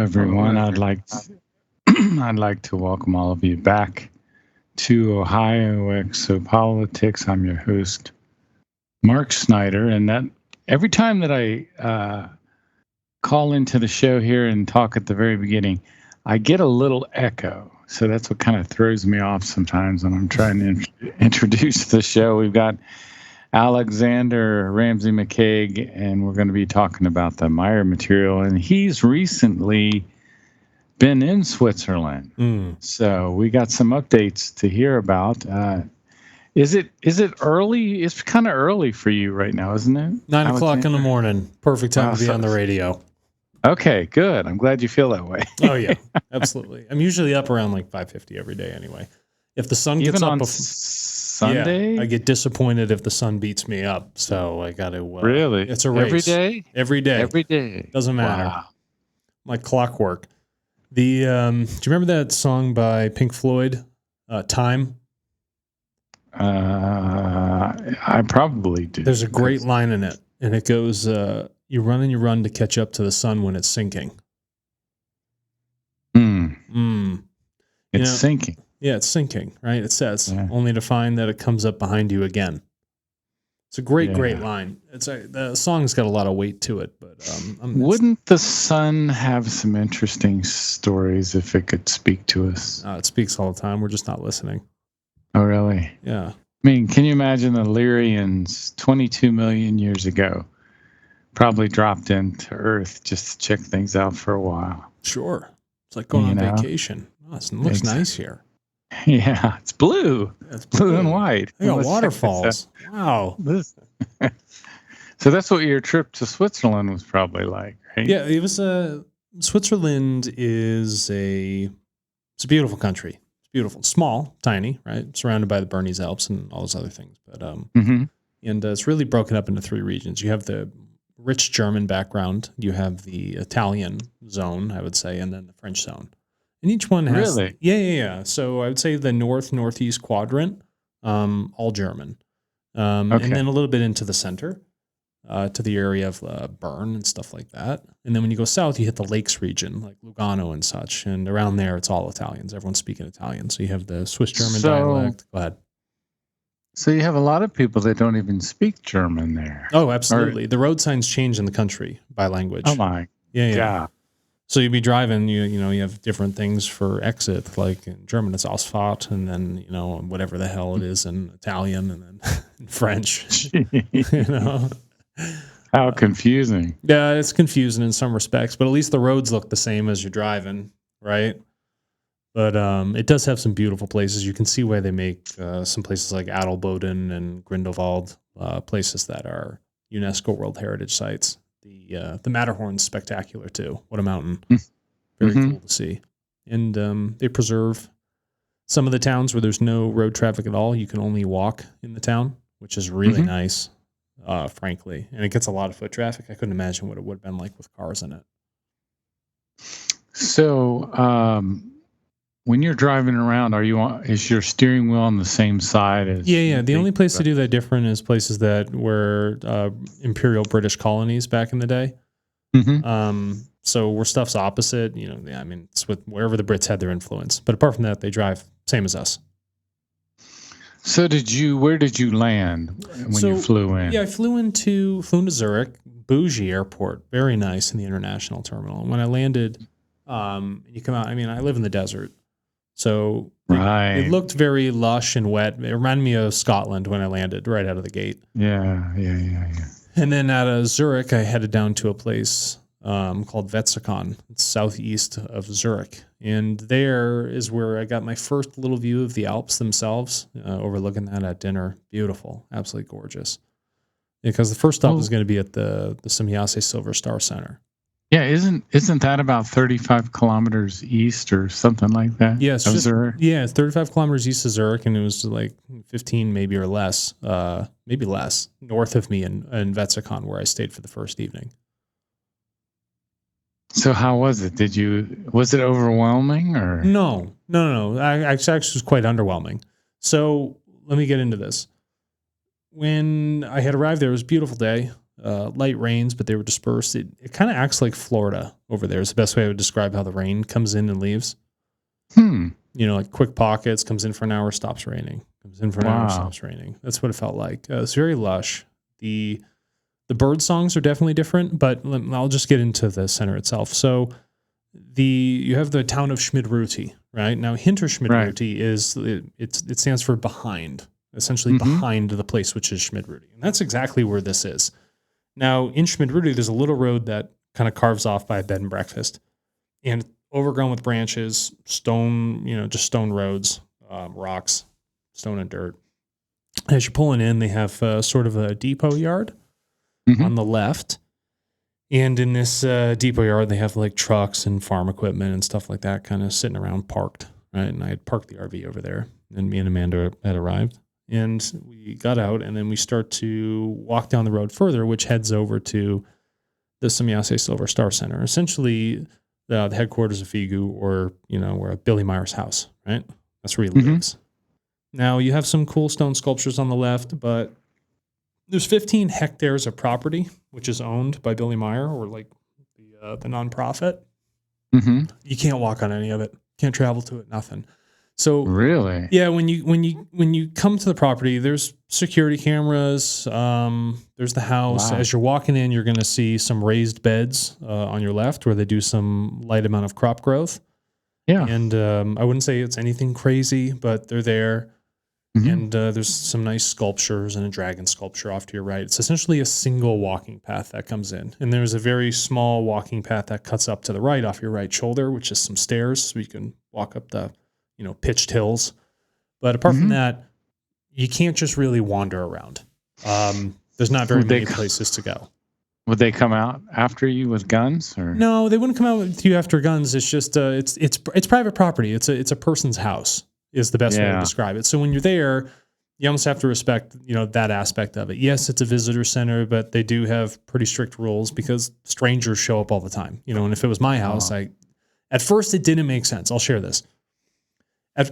everyone. I'd like to welcome all of you back to Ohio Exopolitics. I'm your host, Mark Snyder, and that every time that I call into the show here and talk at the very beginning, I get a little echo. So that's what kind of throws me off sometimes when I'm trying to introduce the show. We've got Alexander Ramsey McCaig, and we're going to be talking about the Meier material. And he's recently been in Switzerland. So we got some updates to hear about. Is it early? It's kind of early for you right now, isn't it? 9 o'clock in the morning. Perfect time to be on the radio. Okay, good. I'm glad you feel that way. Oh, yeah, absolutely. I'm usually up around like 5:50 every day anyway. If the sun gets Even up on Sunday? Yeah, I get disappointed if the sun beats me up. So I got to... really? It's a race. Every day? Every day. Every day. Doesn't matter. Wow. Like clockwork. Do you remember that song by Pink Floyd, Time? I probably do. There's a great line in it, and it goes, you run and you run to catch up to the sun when it's sinking. It's sinking. Yeah, it's sinking, right? It says, only to find that it comes up behind you again. It's a great line. The song's got a lot of weight to it, but wouldn't the sun have some interesting stories if it could speak to us? It speaks all the time. We're just not listening. Oh, really? Yeah. I mean, can you imagine the Lyrians 22 million years ago probably dropped into Earth just to check things out for a while? Sure. It's like going on vacation. Oh, it looks nice here. Yeah, it's blue. It's blue and white. They got waterfalls. Wow. So that's what your trip to Switzerland was probably like, right? Yeah, it was. Switzerland is it's a beautiful country. It's beautiful, small, tiny, right? Surrounded by the Bernese Alps and all those other things. But and it's really broken up into three regions. You have the rich German background. You have the Italian zone, I would say, and then the French zone. And each one has... Really? Yeah. So I would say the northeast quadrant, all German. And then a little bit into the center, to the area of Bern and stuff like that. And then when you go south, you hit the lakes region, like Lugano and such. And around there, it's all Italians. Everyone's speaking Italian. So you have the Swiss-German dialect. Go ahead. So you have a lot of people that don't even speak German there. Oh, absolutely. The road signs change in the country by language. Oh, my God. So you'd be driving, you have different things for exit, like in German it's Ausfahrt, and then, whatever the hell it is in Italian, and then in French, How confusing. Yeah, it's confusing in some respects, but at least the roads look the same as you're driving, right? But it does have some beautiful places. You can see why they make some places like Adelboden and Grindelwald, places that are UNESCO World Heritage Sites. The Matterhorn's spectacular too. What a mountain. Very cool to see. And they preserve some of the towns where there's no road traffic at all. You can only walk in the town, which is really nice, frankly. And it gets a lot of foot traffic. I couldn't imagine what it would have been like with cars in it. So when you're driving around, is your steering wheel on the same side as... Yeah. The only place to do that different is places that were imperial British colonies back in the day. So where stuff's opposite, it's with wherever the Brits had their influence. But apart from that, they drive same as us. So where did you land when you flew in? Yeah, I flew into Zurich, bougie airport, very nice in the international terminal. And when I landed, you come out, I live in the desert. So it looked very lush and wet. It reminded me of Scotland when I landed right out of the gate. Yeah. And then out of Zurich, I headed down to a place called Wetzikon. It's southeast of Zurich. And there is where I got my first little view of the Alps themselves, overlooking that at dinner. Beautiful, absolutely gorgeous. Because the first stop was going to be at the Semjase Silver Star Center. Yeah, isn't that about 35 kilometers east or something like that? Yeah, it's 35 kilometers east of Zurich, and it was like 15 maybe or less, maybe less, north of me in Wetzikon, where I stayed for the first evening. So how was it? Was it overwhelming or? No. Actually, it was quite underwhelming. So let me get into this. When I had arrived there, it was a beautiful day. light rains, but they were dispersed. It kind of acts like Florida over there is the best way I would describe how the rain comes in and leaves. Like quick pockets, comes in for an hour, stops raining. Comes in for an hour, stops raining. That's what it felt like. It's very lush. The bird songs are definitely different, but I'll just get into the center itself. So you have the town of Schmidruti, right? Now Hinterschmidruti it stands for behind, essentially behind the place which is Schmidruti. And that's exactly where this is. Now in Schmidruti, there's a little road that kind of carves off by a bed and breakfast, and overgrown with branches, stone, just stone roads, rocks, stone and dirt. As you're pulling in, they have sort of a depot yard on the left. And in this depot yard, they have like trucks and farm equipment and stuff like that kind of sitting around parked, right? And I had parked the RV over there, and me and Amanda had arrived. And we got out, and then we start to walk down the road further, which heads over to the Semjase Silver Star Center, essentially the headquarters of Figu, or, where Billy Meier's house, right? That's where he lives. Now, you have some cool stone sculptures on the left, but there's 15 hectares of property, which is owned by Billy Meier, or like the nonprofit. You can't walk on any of it. Can't travel to it. Nothing. So really, yeah. When you come to the property, there's security cameras. There's the house. Wow. As you're walking in, you're going to see some raised beds on your left, where they do some light amount of crop growth. Yeah, and I wouldn't say it's anything crazy, but they're there. And there's some nice sculptures and a dragon sculpture off to your right. It's essentially a single walking path that comes in. And there's a very small walking path that cuts up to the right off your right shoulder, which is some stairs, so you can walk up the, pitched hills. But apart from that, you can't just really wander around. There's not very many places to go. Would they come out after you with guns? Or no, they wouldn't come out with you after guns. It's just it's private property. It's a person's house. Is the best way to describe it. So when you're there, you almost have to respect, that aspect of it. Yes, it's a visitor center, but they do have pretty strict rules because strangers show up all the time. And if it was my house, at first it didn't make sense. I'll share this.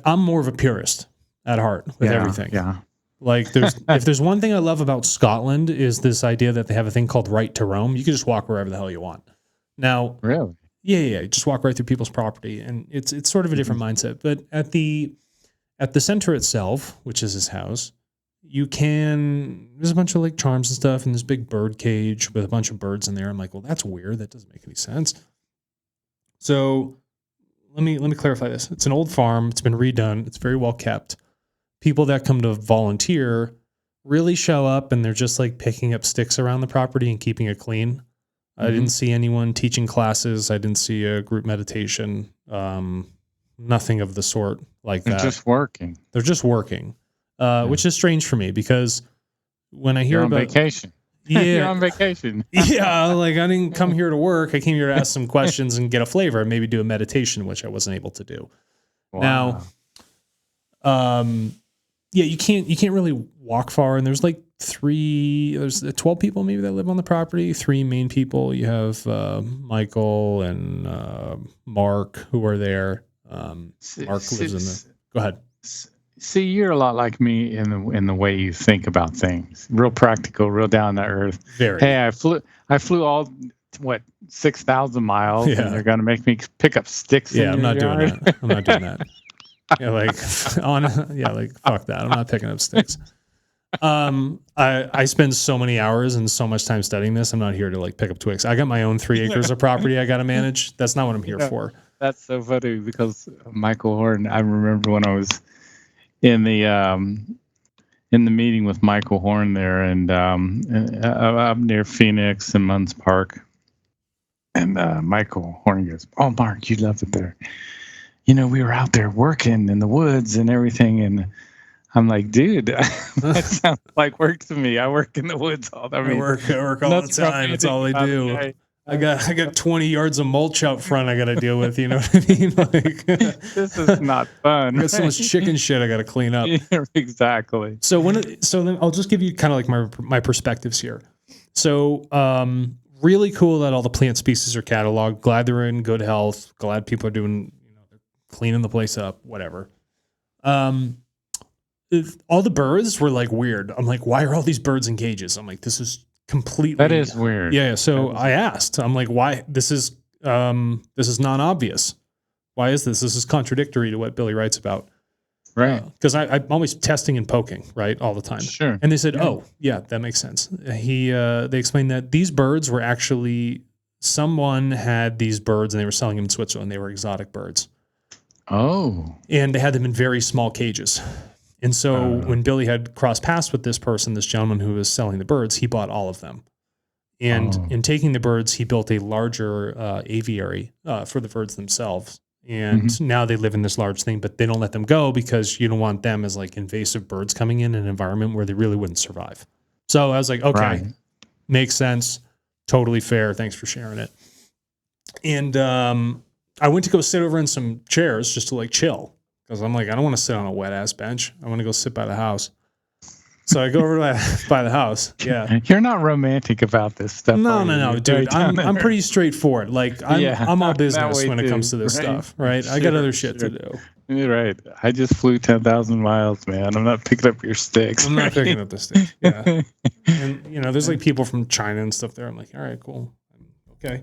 I'm more of a purist at heart with everything. Yeah. Like if there's one thing I love about Scotland is this idea that they have a thing called right to roam. You can just walk wherever the hell you want. Now, really? Yeah. Just walk right through people's property, and it's sort of a different mindset. But at the center itself, which is his house, there's a bunch of like charms and stuff, and this big bird cage with a bunch of birds in there. I'm like, well, that's weird. That doesn't make any sense. So let me clarify this. It's an old farm. It's been redone. It's very well kept. People that come to volunteer really show up, and they're just like picking up sticks around the property and keeping it clean. I didn't see anyone teaching classes. I didn't see a group meditation. Nothing of the sort like that. They're just working. They're just working, which is strange for me because when I hear about vacation, you're on vacation. Yeah, like I didn't come here to work. I came here to ask some questions and get a flavor, and maybe do a meditation, which I wasn't able to do. Wow. Now, you can't really walk far, and there's like there's 12 people maybe that live on the property. 3 main people. You have Michael and Mark who are there. Mark lives in the. Go ahead. See, you're a lot like me in the way you think about things. Real practical, real down to earth. Very. Hey, I flew all 6,000 miles, and they're gonna make me pick up sticks. Yeah, I'm not doing that. I'm not doing that. Fuck that. I'm not picking up sticks. I spend so many hours and so much time studying this. I'm not here to like pick up twigs. I got my own 3 acres of property I got to manage. That's not what I'm here for. That's so funny because Michael Horn, I remember when I was in the meeting with Michael Horn there, and up near Phoenix and Munns Park, and Michael Horn goes, "Oh, Mark, you love it there. We were out there working in the woods and everything." And I'm like, dude, that sounds like work to me. I work in the woods I work all the time. That's all I do. I got 20 yards of mulch out front I got to deal with. You know what I mean? Like, this is not fun. I got so much chicken shit I got to clean up. Yeah, exactly. So then I'll just give you kind of like my perspectives here. So really cool that all the plant species are cataloged. Glad they're in good health. Glad people are doing, cleaning the place up. Whatever. All the birds were like weird. I'm like, why are all these birds in cages? I'm like, this is completely. That is weird. Yeah. So I asked, I'm like, why? This is non-obvious. Why is this? This is contradictory to what Billy writes about. Right. Because I'm always testing and poking, right, all the time. Sure. And they said, oh, yeah, that makes sense. They explained that these birds were actually, someone had these birds and they were selling them in Switzerland. They were exotic birds. Oh. And they had them in very small cages. And so when Billy had crossed paths with this person, this gentleman who was selling the birds, he bought all of them. And in taking the birds, he built a larger aviary for the birds themselves. And now they live in this large thing, but they don't let them go because you don't want them as like invasive birds coming in an environment where they really wouldn't survive. So I was like, okay, makes sense. Totally fair. Thanks for sharing it. And I went to go sit over in some chairs just to like chill because I'm like, I don't want to sit on a wet ass bench. I want to go sit by the house. So I go over by the house. Yeah. You're not romantic about this stuff. No, dude. I'm pretty straightforward. Like I'm all business when it comes to this stuff, right? Sure, I got other shit to do. You're right. I just flew 10,000 miles, man. I'm not picking up your sticks. I'm not picking up the sticks. Yeah. And there's like people from China and stuff there. I'm like, all right, cool. Okay.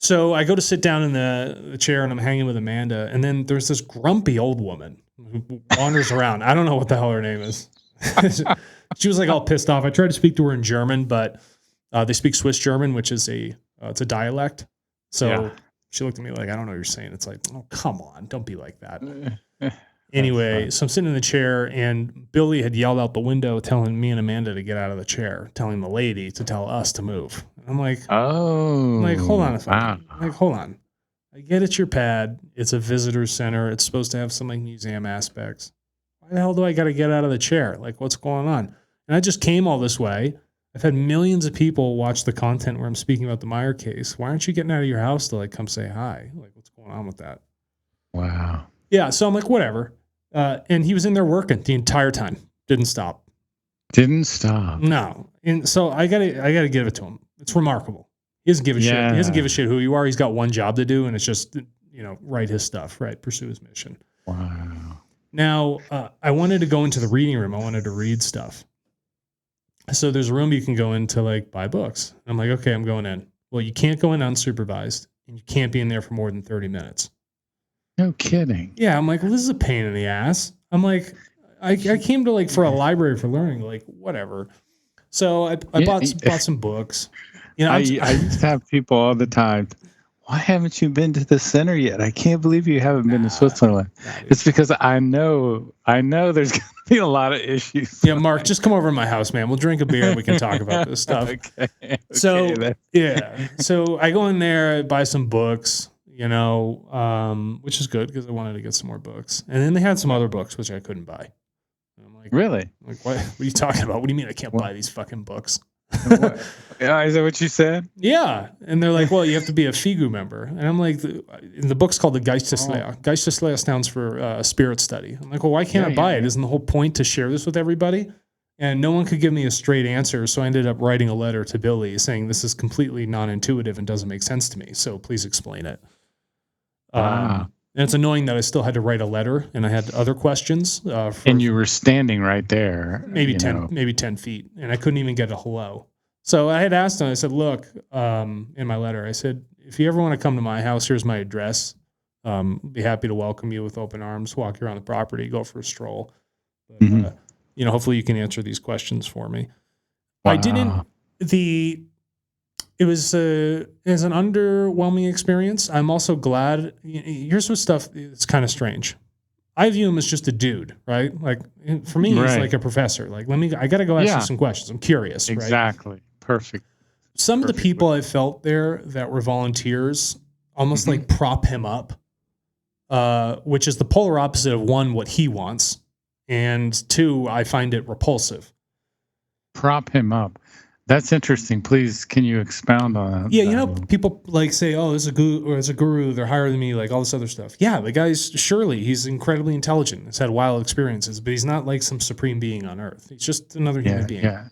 So I go to sit down in the chair and I'm hanging with Amanda. And then there's this grumpy old woman who wanders around. I don't know what the hell her name is. She was like all pissed off. I tried to speak to her in German, but they speak Swiss German, which is it's a dialect. So she looked at me like, I don't know what you're saying. It's like, oh, come on. Don't be like that. Anyway, so I'm sitting in the chair and Billy had yelled out the window telling me and Amanda to get out of the chair, telling the lady to tell us to move. I'm like, hold on a second. Wow. I'm like, hold on. I get it's your pad. It's a visitor center. It's supposed to have some like museum aspects. Why the hell do I got to get out of the chair? Like, what's going on? And I just came all this way. I've had millions of people watch the content where I'm speaking about the Meier case. Why aren't you getting out of your house to like come say hi? Like, what's going on with that? Wow. Yeah. So I'm like, whatever. And he was in there working the entire time. Didn't stop. No. And so I gotta give it to him. It's remarkable. He doesn't give a shit. He doesn't give a shit who you are. He's got one job to do, and it's just write his stuff, right? Pursue his mission. Wow. Now, I wanted to go into the reading room. I wanted to read stuff. So there's a room you can go in to like buy books. I'm like, okay, I'm going in. Well, you can't go in unsupervised and you can't be in there for more than 30 minutes. No kidding. Yeah. I'm like, well, this is a pain in the ass. I'm like, I came to like for a library for learning, like whatever. So I bought some books. I used to have people all the time. Why haven't you been to the center yet? I can't believe you haven't been to Switzerland. It's because I know there's going to be a lot of issues. Yeah, Mark, just come over to my house, man. We'll drink a beer and we can talk about this stuff. Okay, so I go in there, I buy some books, which is good because I wanted to get some more books. And then they had some other books which I couldn't buy. And I'm like, really? Like, what are you talking about? What do you mean I can't buy these fucking books? Is that what you said? Yeah. And they're like, well, you have to be a FIGU member. And I'm like, the book's called the Geisteslehre. Geisteslehre stands for spirit study. I'm like, well, why can't I buy it? Isn't the whole point to share this with everybody? And no one could give me a straight answer. So I ended up writing a letter to Billy saying this is completely non-intuitive and doesn't make sense to me. So please explain it. And it's annoying that I still had to write a letter and I had other questions. And you were standing right there. Maybe 10 feet. And I couldn't even get a hello. So I had asked him, I said, look, in my letter, I said, if you ever want to come to my house, here's my address. Be happy to welcome you with open arms, walk you around the property, go for a stroll. But, hopefully you can answer these questions for me. Wow. It was an underwhelming experience. I'm also glad. Here's what stuff. It's kind of strange. I view him as just a dude, right? Like for me, he's like a professor. Like I got to go ask you some questions. I'm curious. Exactly. Right? Perfect. Some of the people I felt there that were volunteers almost like prop him up, which is the polar opposite of one, what he wants, and two, I find it repulsive. Prop him up. That's interesting. Please, can you expound on that? Yeah, people like say, "Oh, this is a guru, or it's a guru. They're higher than me." Like all this other stuff. Yeah, the guy's he's incredibly intelligent. He's had wild experiences, but he's not like some supreme being on Earth. He's just another human being. Yeah,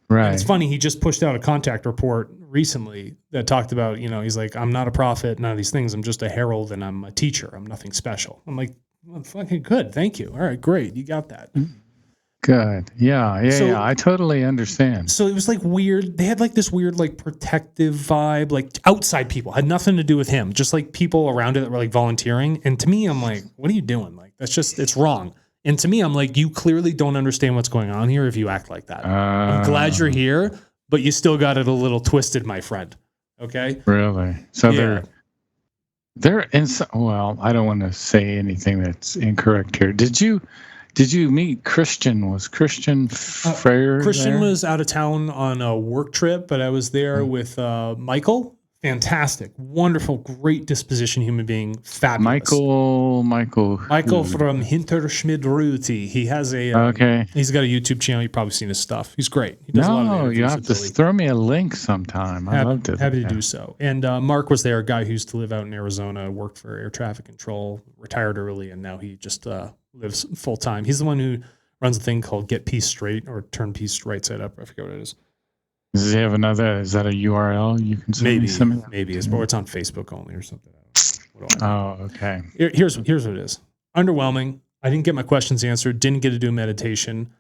right. And it's funny. He just pushed out a contact report recently that talked about, he's like, "I'm not a prophet, none of these things. I'm just a herald, and I'm a teacher. I'm nothing special." I'm like, well, fucking good. Thank you. All right, great. You got that. Good. Yeah. So Yeah. I totally understand. So it was like weird. They had like this weird, like protective vibe, like outside people had nothing to do with him, just like people around it that were like volunteering. And to me, I'm like, what are you doing? Like, it's wrong. And to me, I'm like, you clearly don't understand what's going on here if you act like that. I'm glad you're here, but you still got it a little twisted, my friend. Okay. Really? So Yeah. they're in. Well, I don't want to say anything that's incorrect here. Did you meet Christian? Was Christian Frere Christian there? was out of town on a work trip, but I was there with Michael. Fantastic, wonderful, great disposition human being. Fabulous. Michael from Hinterschmidruti. He has a okay. He's got a YouTube channel. You've probably seen his stuff. He's great. He does a lot of interviews. You have to Billy. throw me a link sometime. I loved it. Happy to do so. And Mark was there, a guy who used to live out in Arizona, worked for air traffic control, retired early, and now he just lives full time. He's the one who runs a thing called Get Peace Straight or Turn Peace Right Side Up. I forget what it is. Does he have another? Is that a URL you can send me? Maybe it's, or it's on Facebook only or something. Oh, okay. Here's what it is. Underwhelming. I didn't get my questions answered. Didn't get to do meditation.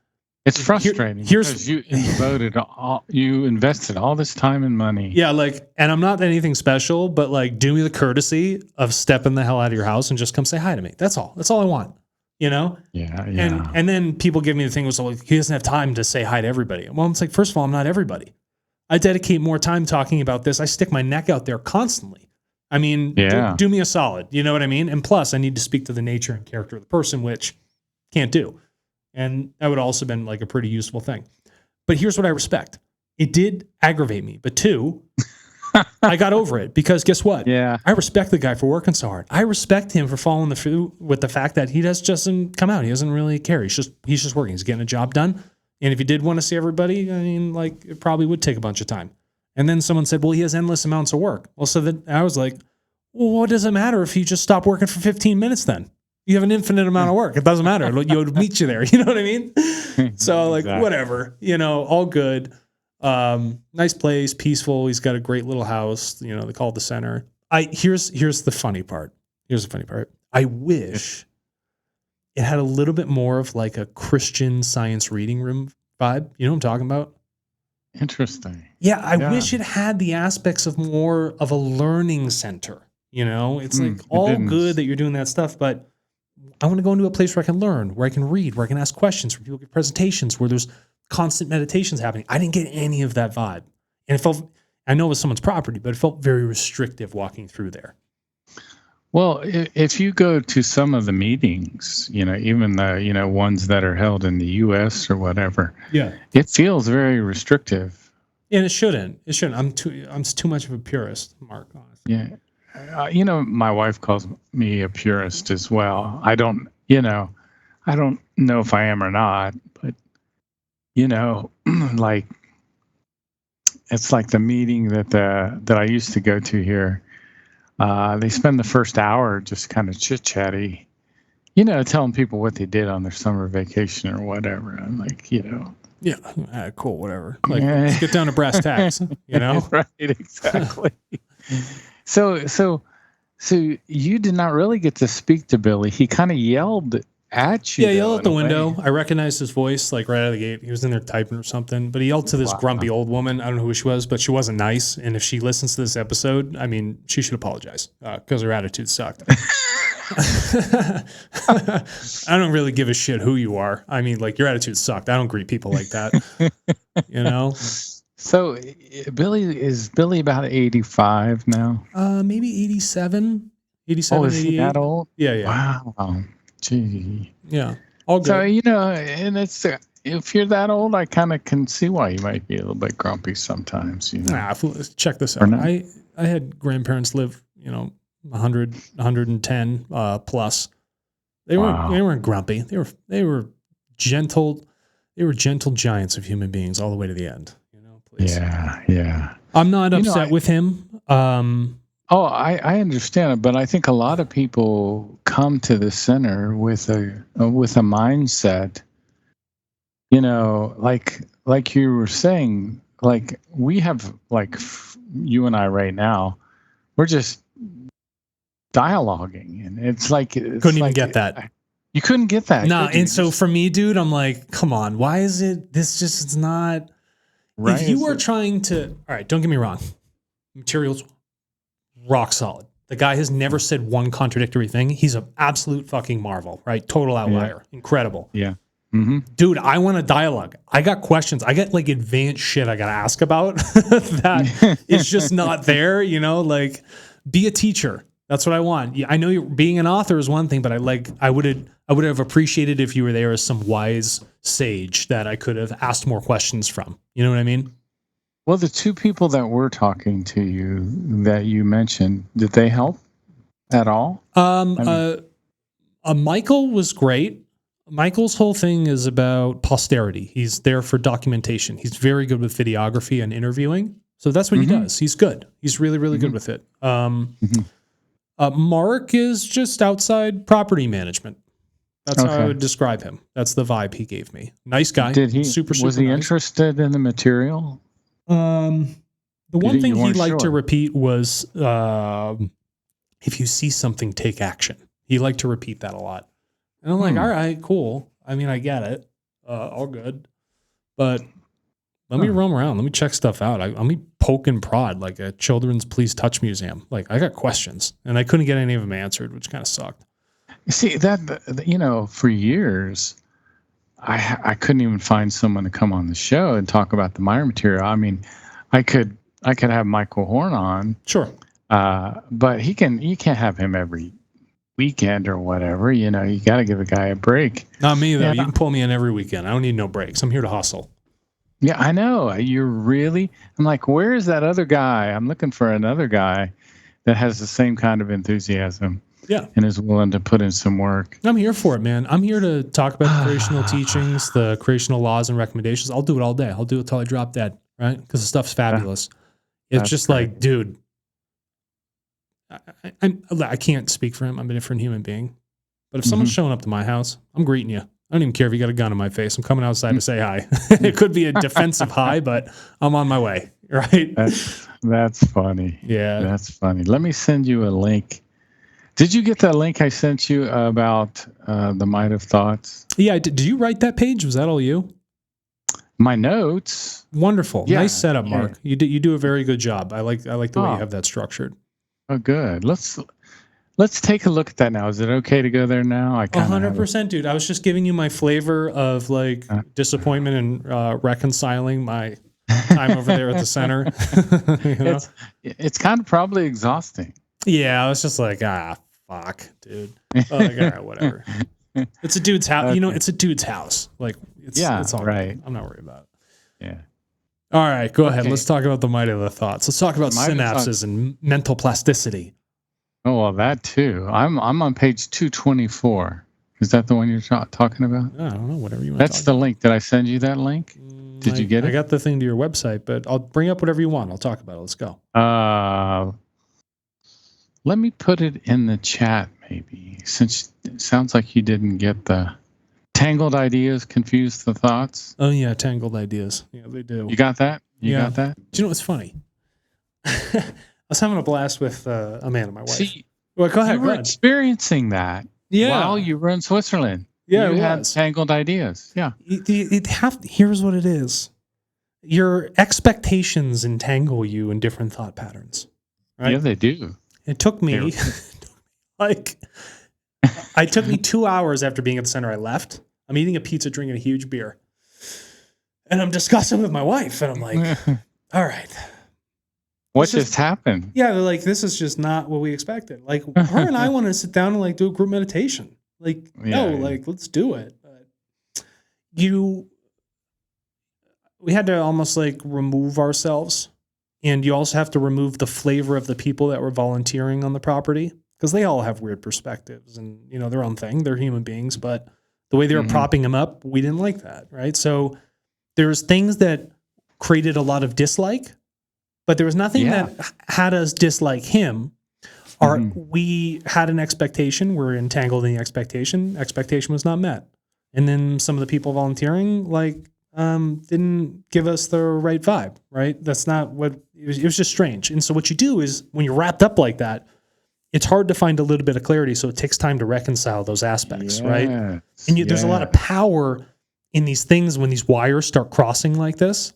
It's frustrating because you invested all this time and money. Yeah, like, and I'm not anything special, but like, do me the courtesy of stepping the hell out of your house and just come say hi to me. That's all. That's all I want. You know? Yeah. And then people give me the thing was like, he doesn't have time to say hi to everybody. Well, it's like, first of all, I'm not everybody. I dedicate more time talking about this. I stick my neck out there constantly. I mean, do me a solid. You know what I mean? And plus, I need to speak to the nature and character of the person, which can't do. And that would also been like a pretty useful thing. But here's what I respect. It did aggravate me. But two, I got over it because guess what? Yeah. I respect the guy for working so hard. I respect him for following through with the fact that he just doesn't come out. He doesn't really care. He's just working. He's getting a job done. And if he did want to see everybody, I mean, like, it probably would take a bunch of time. And then someone said, well, he has endless amounts of work. Well, so then I was like, well, what does it matter if you just stop working for 15 minutes then? You have an infinite amount of work. It doesn't matter. You would meet you there. You know what I mean? So like, exactly. Whatever, all good. Nice place, peaceful. He's got a great little house. They call it the center. Here's the funny part. I wish it had a little bit more of like a Christian Science reading room vibe. You know what I'm talking about? Interesting. Yeah, I wish it had the aspects of more of a learning center. It's like all good that you're doing that stuff, but I want to go into a place where I can learn, where I can read, where I can ask questions, where people give presentations, where there's constant meditations happening. I didn't get any of that vibe. And it felt, I know it was someone's property, but it felt very restrictive walking through there. Well, if you go to some of the meetings, even the, ones that are held in the U.S. or whatever, it feels very restrictive. And it shouldn't. I'm too much of a purist, Mark, honestly. Yeah. My wife calls me a purist as well. I don't know if I am or not, but, like, it's like the meeting that I used to go to here. They spend the first hour just kind of chit-chatty, telling people what they did on their summer vacation or whatever. I'm like, Yeah, cool, whatever. Like, let's get down to brass tacks, Right, exactly. So you did not really get to speak to Billy. He kind of yelled at you. Yeah, yelled out the window. I recognized his voice like right out of the gate. He was in there typing or something. But he yelled to this grumpy old woman. I don't know who she was, but she wasn't nice. And if she listens to this episode, I mean, she should apologize because her attitude sucked. I don't really give a shit who you are. I mean, like, your attitude sucked. I don't greet people like that. So is Billy about 85 now? Maybe 87. Oh, is he that old? Yeah. Wow. Gee. Yeah. All good. So, and it's if you're that old, I kind of can see why you might be a little bit grumpy sometimes. Check this out. I had grandparents live, 100, 110 plus. They weren't grumpy. They were gentle. They were gentle giants of human beings all the way to the end. Please. Yeah. I'm not upset with him. I understand it, but I think a lot of people come to the center with a mindset, like you were saying, like we have, like you and I right now, we're just dialoguing, and it's like couldn't even get that. You couldn't get that. No, could you? and so for me, dude, I'm like, come on, why is it? This just is not. Right? If you are trying to, all right, don't get me wrong, materials rock solid. The guy has never said one contradictory thing. He's an absolute fucking marvel, right? Total outlier, incredible. Yeah. Mm-hmm. Dude, I want a dialogue. I got questions. I got like advanced shit I got to ask about that is just not there, you know, like be a teacher. That's what I want. I know you're being an author is one thing, but I would have appreciated if you were there as some wise sage that I could have asked more questions from. You know what I mean? Well, the two people that were talking to you that you mentioned, did they help at all? Michael was great. Michael's whole thing is about posterity. He's there for documentation. He's very good with videography and interviewing. So that's what he does. He's good. He's really, really good with it. Mark is just outside property management. That's how I would describe him. That's the vibe he gave me. Nice guy. Did he? Super Was he nice. Interested in the material? The one thing he liked to sure. repeat was, if you see something, take action. He liked to repeat that a lot. And I'm like, all right, cool. I mean, I get it. All good. But let me roam around. Let me check stuff out. Let me poke and prod like a children's Please Touch museum. Like, I got questions. And I couldn't get any of them answered, which kind of sucked. You see, that, you know, for years, I couldn't even find someone to come on the show and talk about the Meier material. I mean, I could have Michael Horn on. Sure. But you can't have him every weekend or whatever. You know, you got to give a guy a break. Not me, though. You can pull me in every weekend. I don't need no breaks. I'm here to hustle. Yeah, I know. I'm like, where is that other guy? I'm looking for another guy that has the same kind of enthusiasm. Yeah. And is willing to put in some work. I'm here for it, man. I'm here to talk about the creational teachings, the creational laws and recommendations. I'll do it all day. I'll do it till I drop dead, right? Because the stuff's fabulous. It's just great. Like, dude, I can't speak for him. I'm a different human being. But if someone's showing up to my house, I'm greeting you. I don't even care if you got a gun in my face. I'm coming outside to say hi. It could be a defensive hi, but I'm on my way, right? That's funny. Yeah. That's funny. Let me send you a link. Did you get that link I sent you about the Might of Thoughts? Yeah, I did. Did you write that page? Was that all you? My notes. Wonderful. Yeah, nice setup, Mark. Yeah. You do a very good job. I like the way you have that structured. Oh, good. Let's take a look at that now. Is it okay to go there now? 100%, dude. I was just giving you my flavor of like disappointment and reconciling my time over there at the center. You know? It's kind of probably exhausting. Yeah, I was just like, fuck, dude. Like, all right, whatever. It's a dude's house. Okay. You know, it's a dude's house. Like, it's all right. Good. I'm not worried about it. Yeah. All right, go ahead. Let's talk about the might of the thoughts. Let's talk about synapses and mental plasticity. Oh, well, that too. I'm on page 224. Is that the one you're talking about? I don't know. Whatever you want. That's the link. Did I send you that link? Did you get it? I got the thing to your website, but I'll bring up whatever you want. I'll talk about it. Let's go. Let me put it in the chat, maybe, since it sounds like you didn't get the tangled ideas, confuse the thoughts. Oh, yeah, tangled ideas. Yeah, they do. You got that? You got that? Do you know what's funny? I was having a blast with Amanda, my wife. See, well, go ahead. You were experiencing that while you were in Switzerland. Yeah, you had tangled ideas. Yeah. Here's what it is. Your expectations entangle you in different thought patterns. Right? Yeah, they do. It took me it took me 2 hours after being at the center. I left. I'm eating a pizza, drinking a huge beer. And I'm discussing with my wife. And I'm like, all right. What just happened? Yeah, they're like, this is just not what we expected. Like, her and I want to sit down and like do a group meditation. Like, let's do it. But we had to almost like remove ourselves. And you also have to remove the flavor of the people that were volunteering on the property because they all have weird perspectives and, you know, their own thing. They're human beings, but the way they were propping him up, we didn't like that, right? So there's things that created a lot of dislike, but there was nothing that had us dislike him. We had an expectation. We're entangled in the expectation. Expectation was not met. And then some of the people volunteering, didn't give us the right vibe, right? That's not what it was just strange. And so what you do is when you're wrapped up like that, it's hard to find a little bit of clarity. So it takes time to reconcile those aspects, right? And there's a lot of power in these things when these wires start crossing like this.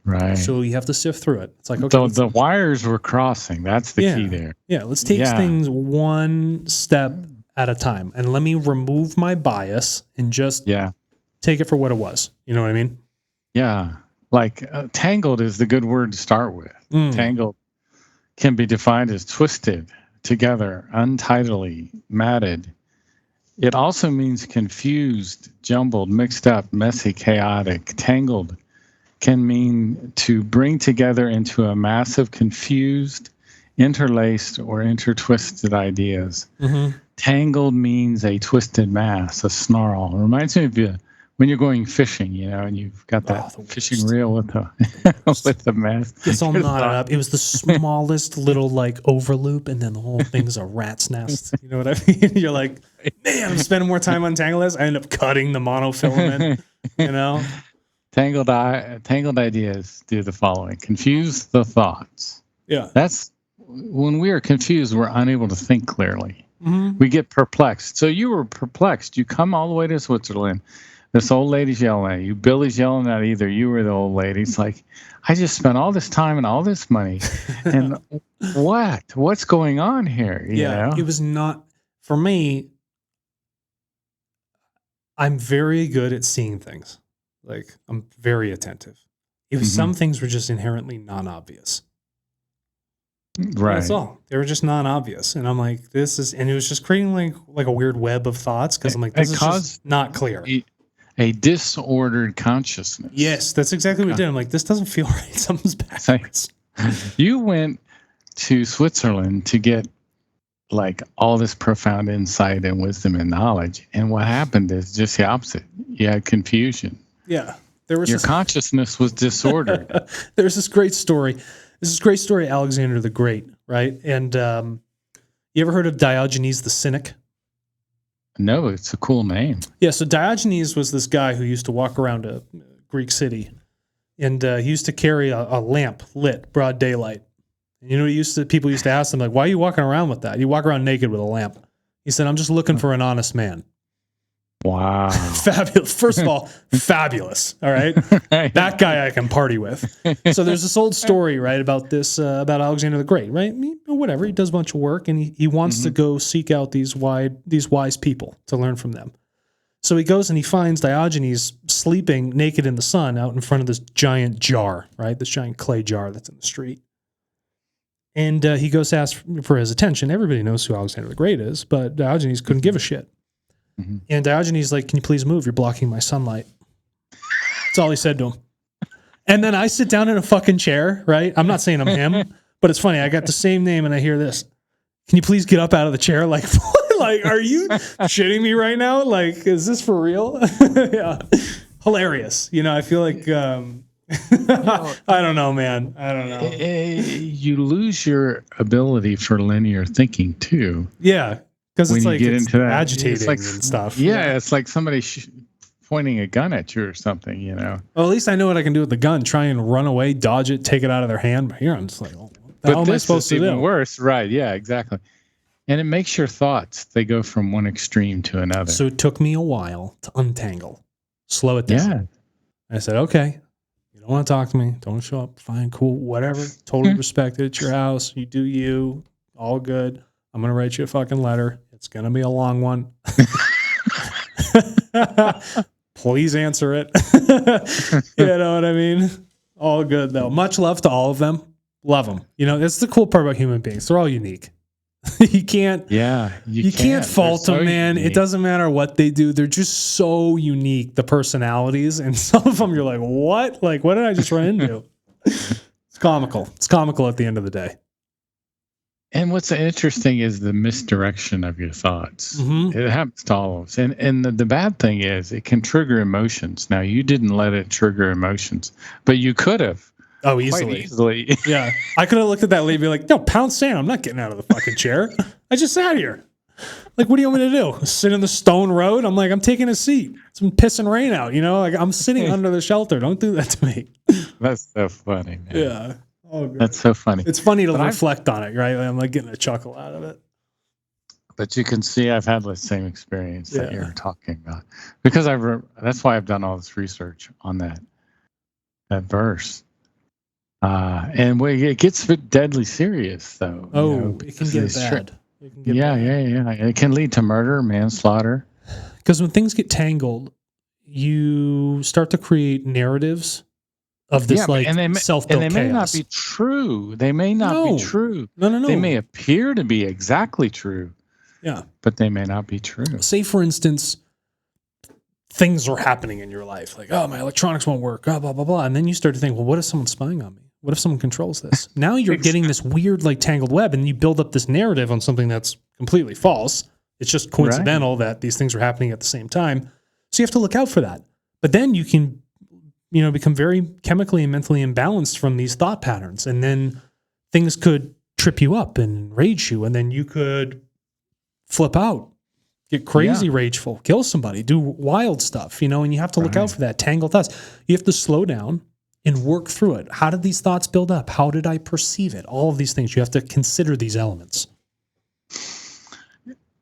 Right. So you have to sift through it. It's like, okay. The wires were crossing. That's the key there. Yeah. Let's take things one step at a time. And let me remove my bias and just take it for what it was. You know what I mean? Yeah. Like tangled is the good word to start with. Tangled can be defined as twisted together, untidily, matted. It also means confused, jumbled, mixed up, messy, chaotic. Tangled can mean to bring together into a mass of confused, interlaced, or intertwisted ideas. Tangled means a twisted mass, a snarl. It reminds me of you when you're going fishing, and you've got that fishing reel with the mass. It's all knotted up. It was the smallest little overloop, and then the whole thing's a rat's nest. You know what I mean? You're like, man, I'm spending more time untangling this. I end up cutting the monofilament, Tangled ideas do the following. Confuse the thoughts. Yeah. That's when we are confused, we're unable to think clearly. We get perplexed. So you were perplexed. You come all the way to Switzerland. This old lady's yelling at you. Billy's yelling at either you or the old lady. It's like, I just spent all this time and all this money. And what's going on here? You know? It was not, for me, I'm very good at seeing things. I'm very attentive. It was some things were just inherently non-obvious. Right. That's all. They were just non-obvious. And I'm like, and it was just creating like a weird web of thoughts because I'm like, this is just not clear. A disordered consciousness. Yes, that's exactly what it did. I'm like, this doesn't feel right. Something's backwards. You went to Switzerland to get all this profound insight and wisdom and knowledge. And what happened is just the opposite. You had confusion. Yeah. Your consciousness was disordered. There's this great story. This is a great story, Alexander the Great, right? And you ever heard of Diogenes the Cynic? No, it's a cool name. Yeah, so Diogenes was this guy who used to walk around a Greek city, and he used to carry a lamp lit, broad daylight. And you know, people used to ask him, why are you walking around with that? You walk around naked with a lamp. He said, I'm just looking for an honest man. Wow. Fabulous. First of all, fabulous. All right. That guy I can party with. So there's this old story, right, about about Alexander the Great, right? Whatever. He does a bunch of work and he wants to go seek out these wise people to learn from them. So he goes and he finds Diogenes sleeping naked in the sun out in front of this giant jar, right? This giant clay jar that's in the street. And he goes to ask for his attention. Everybody knows who Alexander the Great is, but Diogenes couldn't give a shit. And Diogenes is like, can you please move? You're blocking my sunlight. That's all he said to him. And then I sit down in a fucking chair, right? I'm not saying I'm him, but it's funny. I got the same name and I hear this. Can you please get up out of the chair? Like, are you shitting me right now? Like, is this for real? Yeah. Hilarious. I feel like, I don't know, man. I don't know. You lose your ability for linear thinking too. Yeah. Because it's like it's into that, agitating and stuff. Yeah, it's like somebody pointing a gun at you or something, Well, at least I know what I can do with the gun. Try and run away, dodge it, take it out of their hand. But here I'm just like, what the hell am I supposed to do? Even worse, right? Yeah, exactly. And it makes your thoughts, they go from one extreme to another. So it took me a while to untangle, slow it down. Yeah. I said, okay, you don't want to talk to me. Don't show up. Fine, cool, whatever. Totally respect it. It's your house. You do you. All good. I'm going to write you a fucking letter. It's going to be a long one. Please answer it. You know what I mean? All good, though. Much love to all of them. Love them. That's the cool part about human beings. They're all unique. You can't fault them, man. Unique. It doesn't matter what they do. They're just so unique, the personalities. And some of them you're like, what? Like, what did I just run into? It's comical. It's comical at the end of the day. And what's interesting is the misdirection of your thoughts. It happens to all of us. And the bad thing is it can trigger emotions. Now, you didn't let it trigger emotions, but you could have. Oh, easily. Quite easily. Yeah. I could have looked at that lady and be like, no, pound sand. I'm not getting out of the fucking chair. I just sat here. Like, what do you want me to do? Sit in the stone road? I'm like, I'm taking a seat. It's been pissing rain out, Like, I'm sitting under the shelter. Don't do that to me. That's so funny, man. Yeah. Oh, that's so funny. It's funny to reflect on it, right? I'm like getting a chuckle out of it. But you can see I've had the same experience that Yeah. you're talking about, because that's why I've done all this research on that verse. And it gets deadly serious, though. Oh, it can because get bad. It can get yeah, bad. It can lead to murder, manslaughter. Because when things get tangled, you start to create narratives of this self-built and they may not chaos. be true. They may not be true. No. They may appear to be exactly true. Yeah. But they may not be true. Say, for instance, things are happening in your life. Like, oh, my electronics won't work, blah, blah, blah. And then you start to think, well, what if someone's spying on me? What if someone controls this? Now you're getting this weird, like, tangled web, and you build up this narrative on something that's completely false. It's just coincidental that these things are happening at the same time. So you have to look out for that. But then you can, become very chemically and mentally imbalanced from these thought patterns. And then things could trip you up and enrage you. And then you could flip out, get crazy, rageful, kill somebody, do wild stuff, and you have to look out for that tangled thoughts. You have to slow down and work through it. How did these thoughts build up? How did I perceive it? All of these things. You have to consider these elements.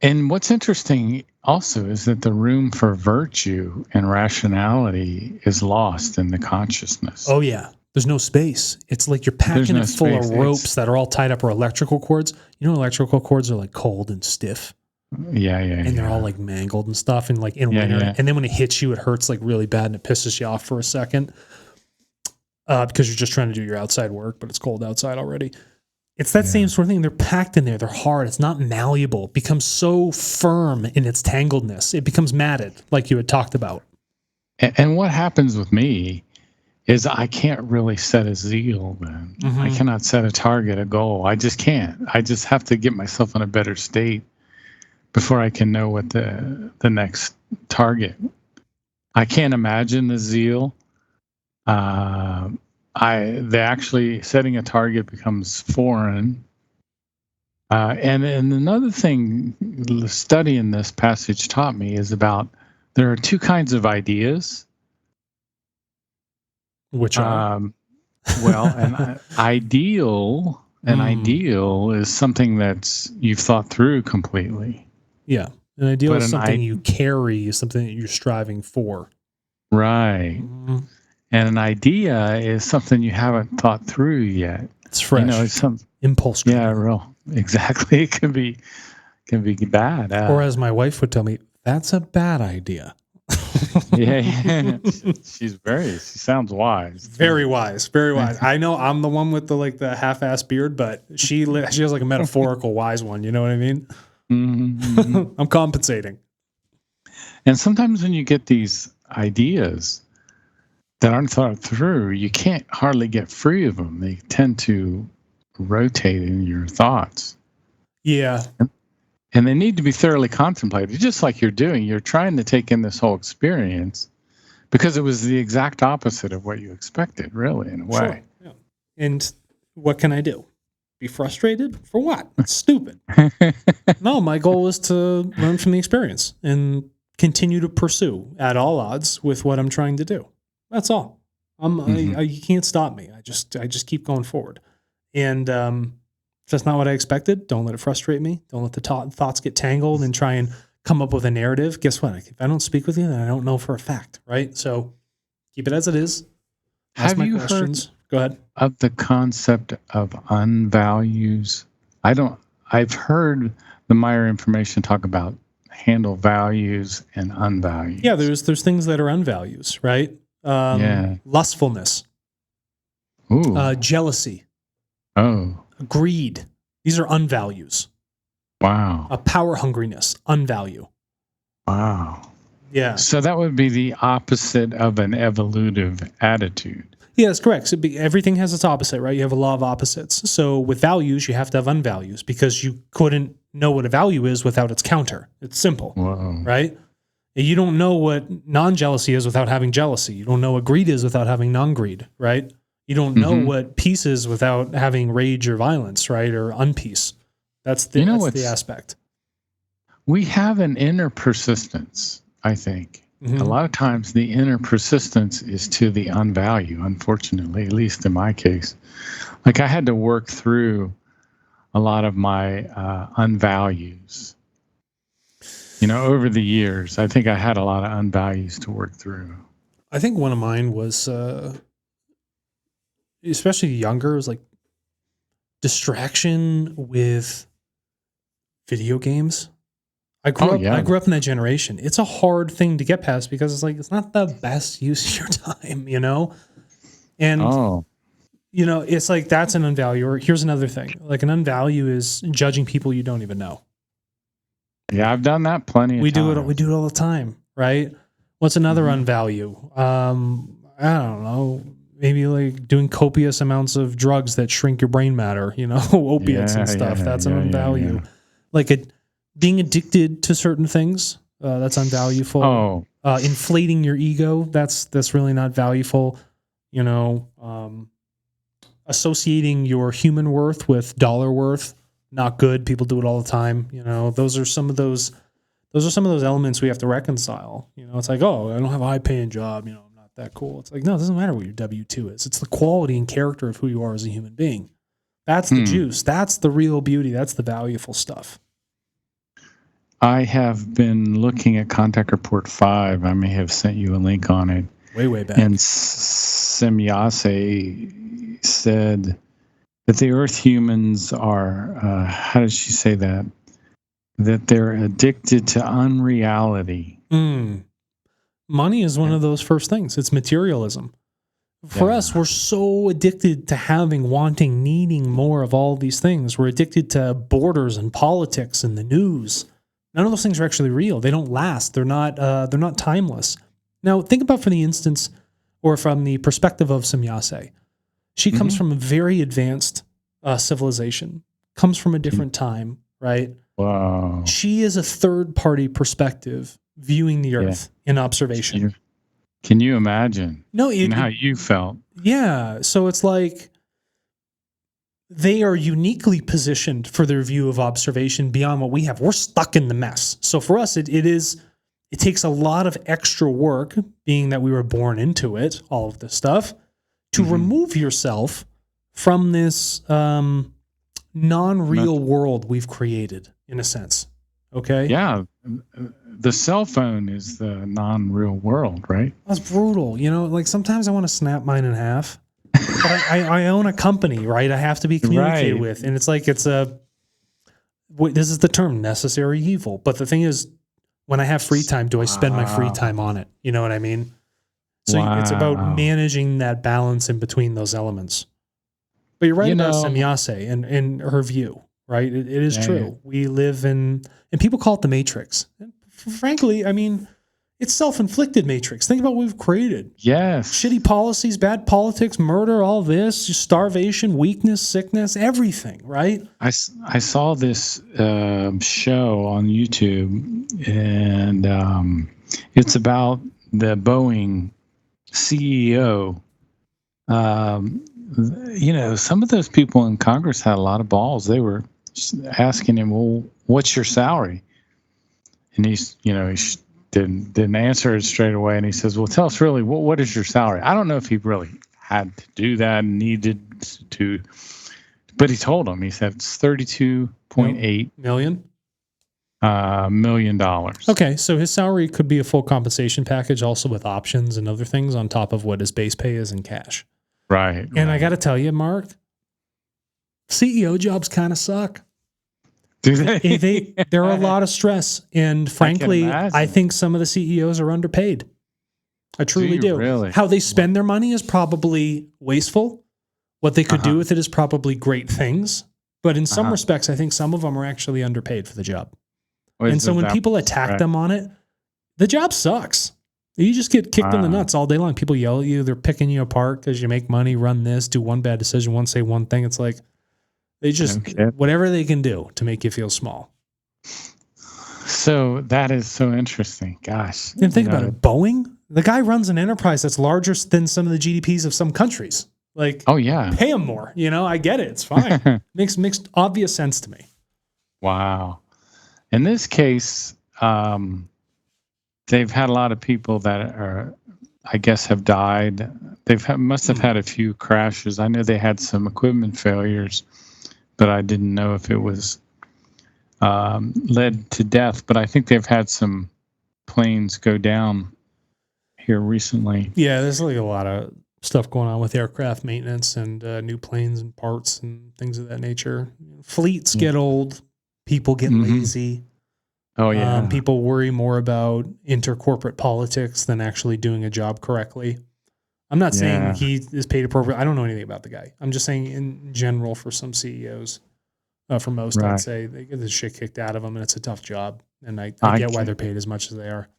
And what's interesting also is that the room for virtue and rationality is lost in the consciousness. Oh, yeah. There's no space. It's like you're packing it full of ropes that are all tied up, or electrical cords. Electrical cords are like cold and stiff. Yeah. And they're all like mangled and stuff, and like in winter. Yeah. And then when it hits you, it hurts like really bad and it pisses you off for a second. Because you're just trying to do your outside work, but it's cold outside already. It's that same sort of thing. They're packed in there. They're hard. It's not malleable. It becomes so firm in its tangledness. It becomes matted, like you had talked about. And what happens with me is I can't really set a zeal then. Mm-hmm. I cannot set a target, a goal. I just can't. I just have to get myself in a better state before I can know what the next target. I can't imagine the zeal. Actually setting a target becomes foreign. And another thing studying this passage taught me is about there are two kinds of ideas. Which are? An ideal is something that's you've thought through completely. Yeah. An ideal is something you carry, is something that you're striving for. Right. Mm-hmm. And an idea is something you haven't thought through yet. It's fresh. It's some impulse. Yeah, exactly. It can be bad. Or as my wife would tell me, that's a bad idea. Yeah. She sounds wise. Very wise. Very wise. I know I'm the one with the half-ass beard, but she has like a metaphorical wise one. You know what I mean? Mm-hmm. I'm compensating. And sometimes when you get these ideas that aren't thought through, you can't hardly get free of them. They tend to rotate in your thoughts. Yeah. And they need to be thoroughly contemplated, just like you're doing. You're trying to take in this whole experience because it was the exact opposite of what you expected, really, in a way. Sure. Yeah. And what can I do? Be frustrated? For what? It's stupid. No, my goal is to learn from the experience and continue to pursue at all odds with what I'm trying to do. That's all. You can't stop me. I just keep going forward. And if that's not what I expected, don't let it frustrate me. Don't let the thoughts get tangled and try and come up with a narrative. Guess what? If I don't speak with you, then I don't know for a fact, right? So keep it as it is. Ask my questions. Go ahead. Of the concept of unvalues? I've heard the Meier information talk about handle values and unvalues. Yeah, there's things that are unvalues, right? Lustfulness. Ooh. Jealousy. Oh. Greed. These are unvalues. Wow. A power hungriness. Unvalue. Wow. Yeah. So that would be the opposite of an evolutive attitude. Yeah, that's correct. So everything has its opposite, right? You have a law of opposites. So with values, you have to have unvalues because you couldn't know what a value is without its counter. It's simple. Whoa. Right? You don't know what non-jealousy is without having jealousy. You don't know what greed is without having non-greed, right? You don't know what peace is without having rage or violence, right? Or unpeace. That's the aspect. We have an inner persistence, I think. Mm-hmm. A lot of times the inner persistence is to the unvalue, unfortunately, at least in my case. Like I had to work through a lot of my unvalues over the years, I think I had a lot of unvalues to work through. I think one of mine was, especially younger, was like distraction with video games. I grew up in that generation. It's a hard thing to get past because it's like, it's not the best use of your time, And, it's like, that's an unvalue. Or here's another thing. Like an unvalue is judging people you don't even know. Yeah, I've done that plenty of times. We do it all the time, right? What's another unvalue? I don't know. Maybe like doing copious amounts of drugs that shrink your brain matter, opiates and stuff. That's an unvalue. Like being addicted to certain things, that's unvaluable. Inflating your ego, that's really not valuable. Associating your human worth with dollar worth, not good. People do it all the time. Those are some of those elements we have to reconcile. It's like, oh, I don't have a high paying job. I'm not that cool. It's like, no, it doesn't matter what your W-2 is. It's the quality and character of who you are as a human being. That's the juice. That's the real beauty. That's the valuable stuff. I have been looking at Contact Report 5. I may have sent you a link on it. Way back. And Semjase said that the Earth humans are, how did she say that? That they're addicted to unreality. Money is one of those first things. It's materialism. For us, we're so addicted to wanting, needing more of all these things. We're addicted to borders and politics and the news. None of those things are actually real. They don't last. They're not timeless. Now, think about from the perspective of Semjase. She comes from a very advanced civilization, comes from a different time, right? Wow. She is a third-party perspective viewing the Earth in observation. Can you imagine? No, how you felt? Yeah. So it's like they are uniquely positioned for their view of observation beyond what we have. We're stuck in the mess. So for us, it takes a lot of extra work, being that we were born into it, all of this stuff, to remove yourself from this non-real world we've created, in a sense. Okay? Yeah. The cell phone is the non-real world, right? That's brutal. Like sometimes I want to snap mine in half. But I own a company, right? I have to be communicated with. And it's like, this is the term, necessary evil. But the thing is, when I have free time, do I spend my free time on it? You know what I mean? So it's about managing that balance in between those elements. But you're right about Semjase and her view, right? It is true. We live and people call it the Matrix. And frankly, I mean, it's self-inflicted Matrix. Think about what we've created. Yes. Shitty policies, bad politics, murder, all this, starvation, weakness, sickness, everything, right? I saw this show on YouTube, and it's about the Boeing CEO. Some of those people in Congress had a lot of balls. They were asking him, well, what's your salary? And he didn't answer it straight away. And he says, well, tell us really, what is your salary? I don't know if he really had to do that and needed to, but he told him, he said, it's $32.8 million. Okay. So his salary could be a full compensation package, also with options and other things on top of what his base pay is in cash. Right. And I got to tell you, Mark, CEO jobs kind of suck. Do they? There are a lot of stress. And frankly, I think some of the CEOs are underpaid. I truly do. Really? How they spend their money is probably wasteful. What they could do with it is probably great things. But in some respects, I think some of them are actually underpaid for the job. And so when people attack them on it, the job sucks. You just get kicked in the nuts all day long. People yell at you. They're picking you apart because you make money, run this, do one bad decision, say one thing. It's like they just, whatever they can do to make you feel small. So that is so interesting. Gosh. And think about it. Boeing, the guy runs an enterprise that's larger than some of the GDPs of some countries. Like, oh yeah, pay him more. I get it. It's fine. makes obvious sense to me. Wow. In this case, they've had a lot of people that are, I guess, have died. Must have had a few crashes. I know they had some equipment failures, but I didn't know if it was led to death, but I think they've had some planes go down here recently. Yeah, there's like a lot of stuff going on with aircraft maintenance and new planes and parts and things of that nature. Fleets get old, people get lazy. Oh yeah, people worry more about intercorporate politics than actually doing a job correctly. I'm not saying he is paid appropriately. I don't know anything about the guy. I'm just saying in general for some CEOs, for most, I'd say they get this shit kicked out of them, and it's a tough job. And I get why they're paid as much as they are.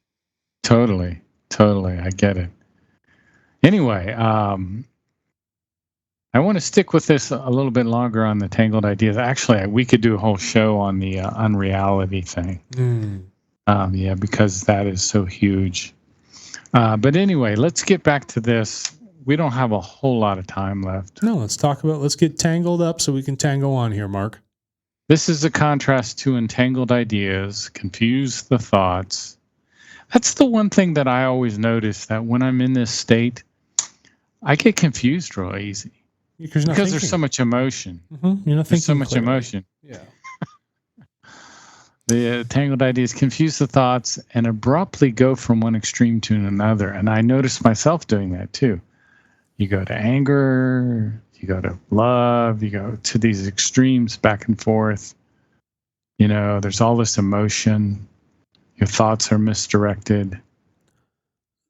Totally. I get it. Anyway, I want to stick with this a little bit longer on the tangled ideas. Actually, we could do a whole show on the unreality thing. Yeah, because that is so huge. But anyway, let's get back to this. We don't have a whole lot of time left. No, let's get tangled up so we can tango on here, Mark. This is a contrast to entangled ideas, confuse the thoughts. That's the one thing that I always notice, that when I'm in this state, I get confused real easy. Because there's so much emotion. You're not thinking there's so much clearly. Emotion. Yeah. The tangled ideas confuse the thoughts and abruptly go from one extreme to another. And I notice myself doing that too. You go to anger, you go to love, you go to these extremes back and forth. There's all this emotion. Your thoughts are misdirected.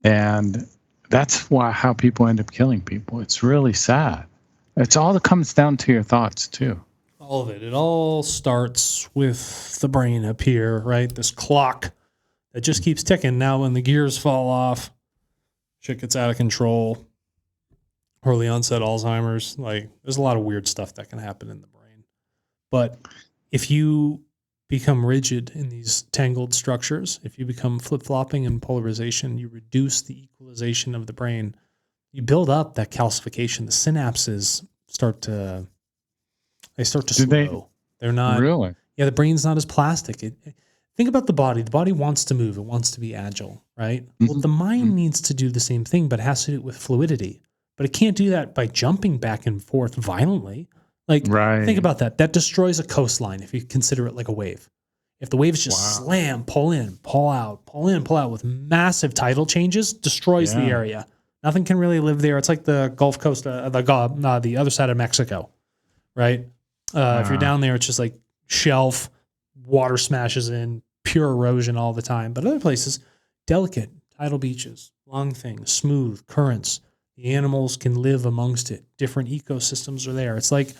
And that's how people end up killing people. It's really sad. It's all that comes down to your thoughts too. All of it. It all starts with the brain up here, right? This clock that just keeps ticking. Now when the gears fall off, shit gets out of control. Early onset Alzheimer's. Like, there's a lot of weird stuff that can happen in the brain. But if you become rigid in these tangled structures, if you become flip-flopping in polarization, you reduce the equalization of the brain. You build up that calcification. The synapses start to slow. They're not really. Yeah, the brain's not as plastic. Think about the body. The body wants to move. It wants to be agile, right? Well, the mind needs to do the same thing, but it has to do it with fluidity. But it can't do that by jumping back and forth violently. Think about that. That destroys a coastline if you consider it like a wave. If the waves just slam, pull in, pull out, pull in, pull out with massive tidal changes, destroys the area. Nothing can really live there. It's like the Gulf Coast, the other side of Mexico, right? If you're down there, it's just like shelf, water smashes in, pure erosion all the time. But other places, delicate, tidal beaches, long things, smooth currents. The animals can live amongst it. Different ecosystems are there. It's like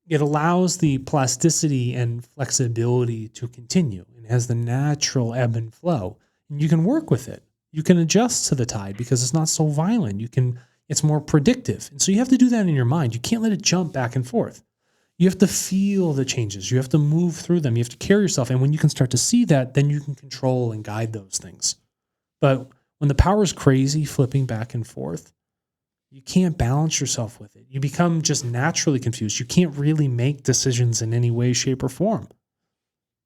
it allows the plasticity and flexibility to continue. It has the natural ebb and flow. And you can work with it. You can adjust to the tide because it's not so violent. It's more predictive. And so you have to do that in your mind. You can't let it jump back and forth. You have to feel the changes. You have to move through them. You have to carry yourself. And when you can start to see that, then you can control and guide those things. But when the power is crazy, flipping back and forth, you can't balance yourself with it. You become just naturally confused. You can't really make decisions in any way, shape, or form.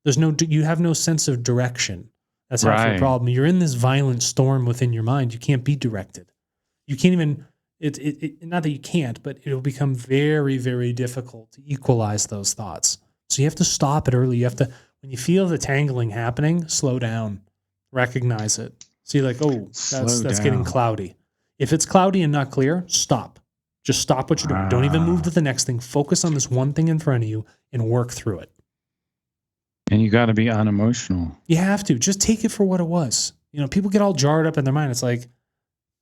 You have no sense of direction. That's half your problem. You're in this violent storm within your mind. You can't be directed. You can't even, not that you can't, but it'll become very, very difficult to equalize those thoughts. So you have to stop it early. When you feel the tangling happening, slow down, recognize it. See, like, that's getting cloudy. If it's cloudy and not clear, stop. Just stop what you're doing. Don't even move to the next thing. Focus on this one thing in front of you and work through it. And you got to be unemotional. You have to. Just take it for what it was. People get all jarred up in their mind. It's like,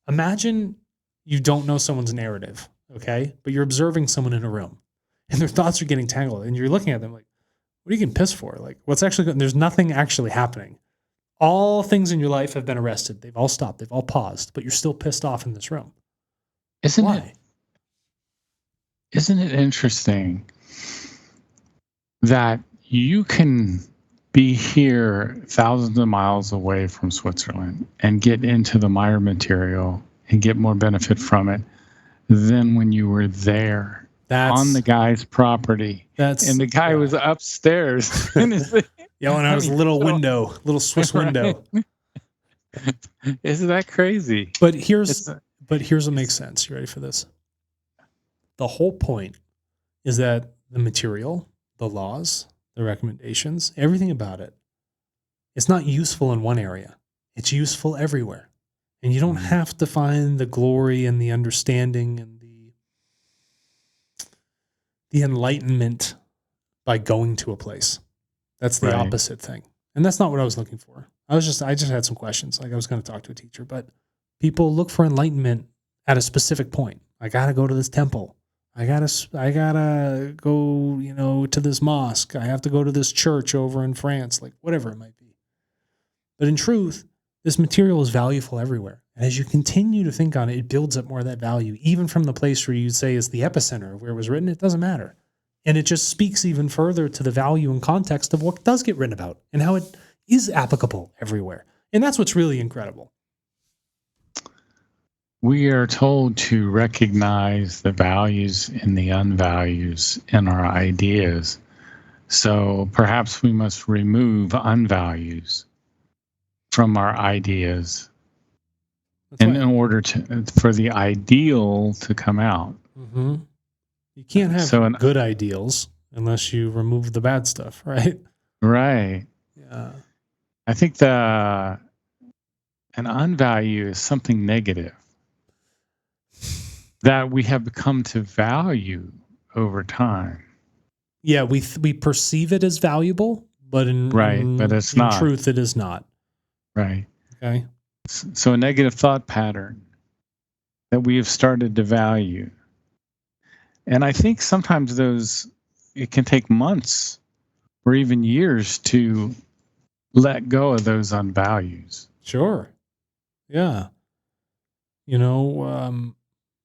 imagine you don't know someone's narrative, okay? But you're observing someone in a room and their thoughts are getting tangled and you're looking at them like, what are you getting pissed for? Like, what's actually going on? There's nothing actually happening. All things in your life have been arrested. They've all stopped. They've all paused, but you're still pissed off in this room. Why? Isn't it interesting that you can be here thousands of miles away from Switzerland and get into the Meier material and get more benefit from it than when you were there on the guy's property? And the guy was upstairs. Yeah, when I was a little Swiss window. Isn't that crazy? But here's what makes sense. You ready for this? The whole point is that the material, the laws, the recommendations, everything about it. It's not useful in one area. It's useful everywhere. And you don't have to find the glory and the understanding and the enlightenment by going to a place. That's the opposite thing. And that's not what I was looking for. I just had some questions. Like I was going to talk to a teacher, but people look for enlightenment at a specific point. I got to go to this temple. I gotta go, to this mosque. I have to go to this church over in France, like whatever it might be. But in truth, this material is valuable everywhere. And as you continue to think on it, it builds up more of that value, even from the place where you'd say is the epicenter of where it was written. It doesn't matter. And it just speaks even further to the value and context of what does get written about and how it is applicable everywhere. And that's what's really incredible. We are told to recognize the values and the unvalues in our ideas. So perhaps we must remove unvalues from our ideas in order for the ideal to come out. Mm-hmm. You can't have good ideals unless you remove the bad stuff, right? Right. Yeah. I think an unvalue is something negative that we have come to value over time. Yeah, we perceive it as valuable, but but it's not. In truth, it is not. Right. Okay. So a negative thought pattern that we have started to value. And I think sometimes it can take months or even years to let go of those unvalues. Sure. Yeah.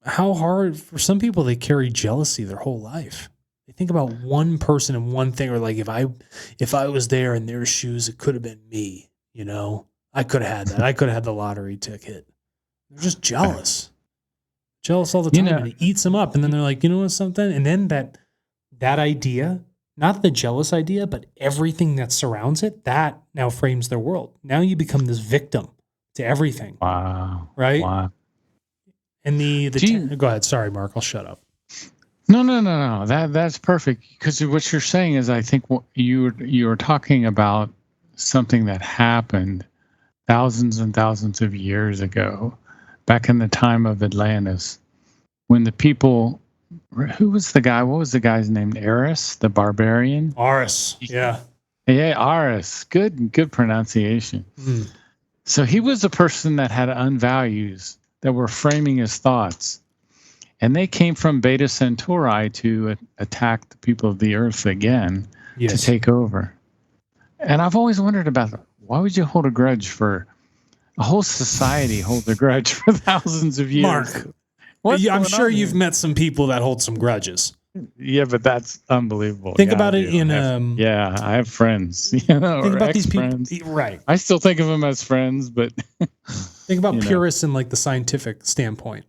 How hard for some people, they carry jealousy their whole life. They think about one person and one thing, or like if I was there in their shoes, it could have been me. I could have had that. I could have had the lottery ticket. They're just jealous all the time, and it eats them up. And then they're like, something? And then that idea, not the jealous idea, but everything that surrounds it, that now frames their world. Now you become this victim to everything. Wow. Right? Wow. And go ahead. Sorry, Mark. I'll shut up. No. That's perfect. Because what you're saying is, I think what you're talking about something that happened thousands and thousands of years ago, back in the time of Atlantis, when the people, who was the guy? What was the guy's name? Eris, the barbarian? Aris. Yeah. Yeah, Aris. Good pronunciation. Mm. So he was a person that had unvalues that were framing his thoughts. And they came from Beta Centauri to attack the people of the Earth again, to take over. And I've always wondered about, why would you hold a grudge for a whole society holds a grudge for thousands of years? Mark, I'm sure you've met some people that hold some grudges. Yeah, but that's unbelievable. Think about it I have friends. Think about these people. Right. I still think of them as friends, but think about purists in like the scientific standpoint.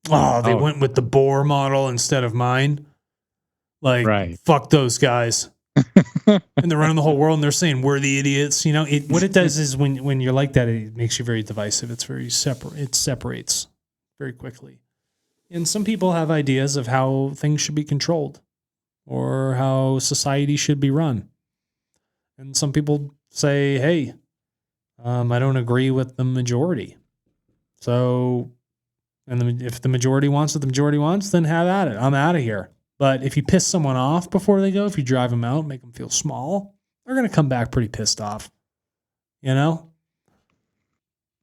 Oh, they went with the Bohr model instead of mine. Like, fuck those guys. And they're running the whole world, and they're saying we're the idiots. What it does is when you're like that, it makes you very divisive. It's very separate. It separates very quickly. And some people have ideas of how things should be controlled or how society should be run. And some people say, hey, I don't agree with the majority. So, if the majority wants what the majority wants, then have at it. I'm out of here. But if you piss someone off before they go, if you drive them out, make them feel small, they're going to come back pretty pissed off.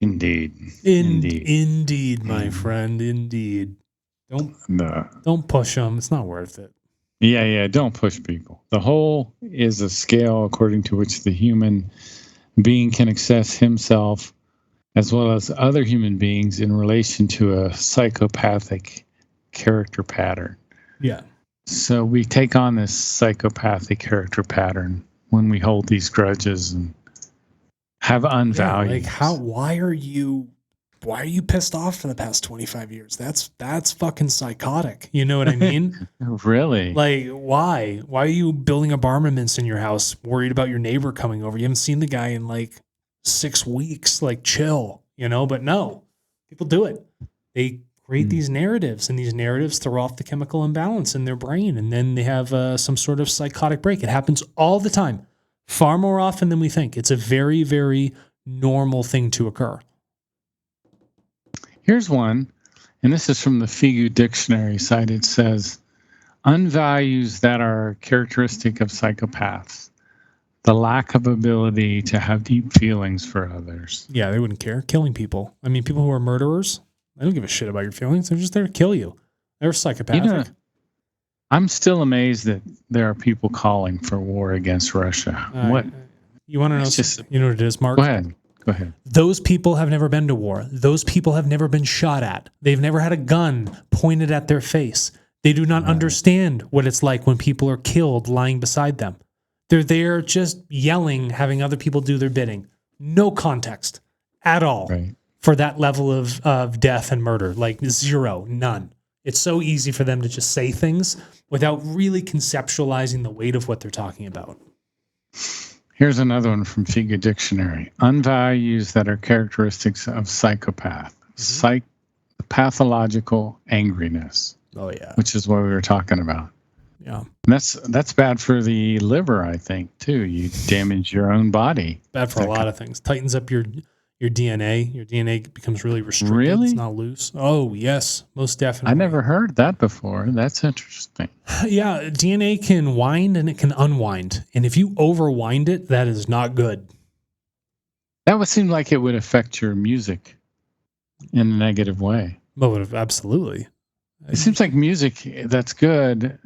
Indeed. Indeed, my friend. Indeed. Don't push them. It's not worth it. Yeah. Don't push people. The whole is a scale according to which the human being can assess himself as well as other human beings in relation to a psychopathic character pattern. Yeah. So we take on this psychopathic character pattern when we hold these grudges and have unvalued. Why are you pissed off for the past 25 years? That's fucking psychotic. You know what I mean? Really? Like, why? Why are you building armaments in your house, worried about your neighbor coming over? You haven't seen the guy in like 6 weeks. Like, chill, But no, people do it. They create these narratives, and these narratives throw off the chemical imbalance in their brain, and then they have some sort of psychotic break. It happens all the time, far more often than we think. It's a very, very normal thing to occur. Here's one, and this is from the Figu Dictionary site. It says, unvalues that are characteristic of psychopaths. The lack of ability to have deep feelings for others. Yeah, they wouldn't care. Killing people. I mean, people who are murderers, they don't give a shit about your feelings. They're just there to kill you. They're psychopathic. You know, I'm still amazed that there are people calling for war against Russia. What? You want to know? You know what it is, Mark? Go ahead. Those people have never been to war. Those people have never been shot at. They've never had a gun pointed at their face. They do not understand what it's like when people are killed lying beside them. They're there just yelling, having other people do their bidding. No context at all for that level of death and murder. Like zero, none. It's so easy for them to just say things without really conceptualizing the weight of what they're talking about. Here's another one from Figu Dictionary. Unvalues that are characteristics of psychopath. Pathological angriness. Oh, yeah. Which is what we were talking about. Yeah. And that's bad for the liver, I think, too. You damage your own body. Bad for a lot of things. Tightens up your DNA. Your DNA becomes really restricted. Really? It's not loose. Oh, yes, most definitely. I never heard that before. That's interesting. Yeah, DNA can wind and it can unwind. And if you overwind it, that is not good. That would seem like it would affect your music in a negative way. Oh, absolutely. It seems like music that's good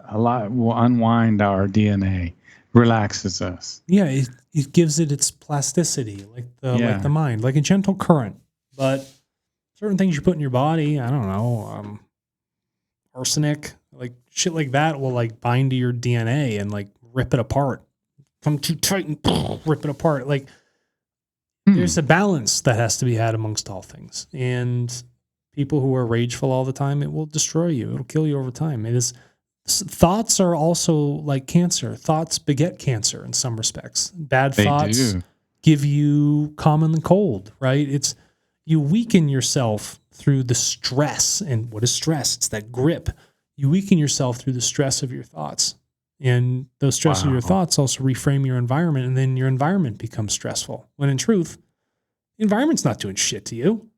a lot will unwind our DNA, relaxes us. Yeah, it gives it its plasticity, like the mind, like a gentle current. But certain things you put in your body, I don't know, arsenic, like shit like that will like bind to your DNA and like rip it apart. Come too tight and rip it apart. Like there's a balance that has to be had amongst all things. And people who are rageful all the time, it will destroy you. It'll kill you over time. Thoughts are also like cancer. Thoughts beget cancer in some respects. Bad thoughts give you common cold, right? You weaken yourself through the stress. And what is stress? It's that grip. You weaken yourself through the stress of your thoughts. And those stress of your thoughts also reframe your environment, and then your environment becomes stressful. When in truth, the environment's not doing shit to you.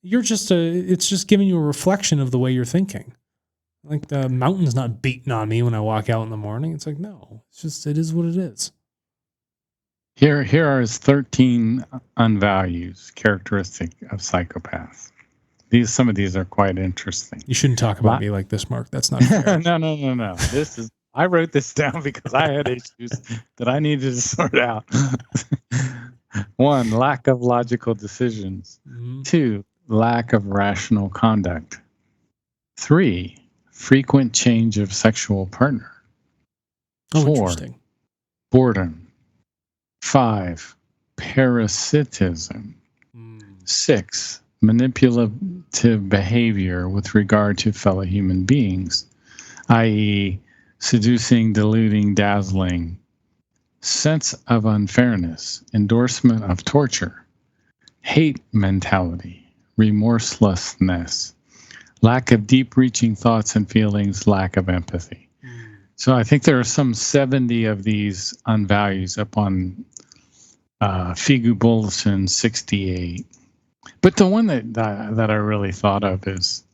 It's just giving you a reflection of the way you're thinking. Like the mountain's not beating on me when I walk out in the morning. It's like, no, it is what it is. Here are his 13 unvalues characteristic of psychopaths. Some of these are quite interesting. You shouldn't talk about me like this, Mark. That's not fair. No. I wrote this down because I had issues that I needed to sort out. 1, lack of logical decisions. 2, lack of rational conduct. 3, frequent change of sexual partner. 4, boredom. 5, parasitism. 6, manipulative behavior with regard to fellow human beings, i.e., seducing, deluding, dazzling. Sense of unfairness, endorsement of torture, hate mentality, remorselessness, lack of deep-reaching thoughts and feelings, lack of empathy. So I think there are some 70 of these unvalues up on Figu Bulletin 68. But the one that I really thought of is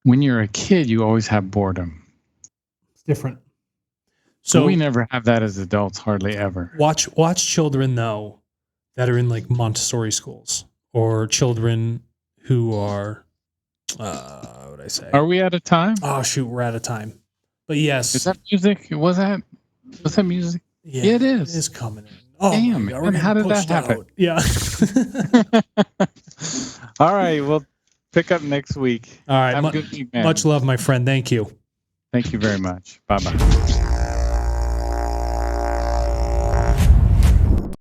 when you're a kid, you always have boredom. It's different. So we never have that as adults, hardly ever. Watch children, though, that are in like Montessori schools or children who are, what would I say? Are we out of time? Oh, shoot, we're out of time. But yes. Is that music? Was that music? Yeah, it is. It is coming in. Oh, damn. And how did that happen? Out. Yeah. All right. We'll pick up next week. All right. Have a good week, man. Much love, my friend. Thank you. Thank you very much. Bye-bye.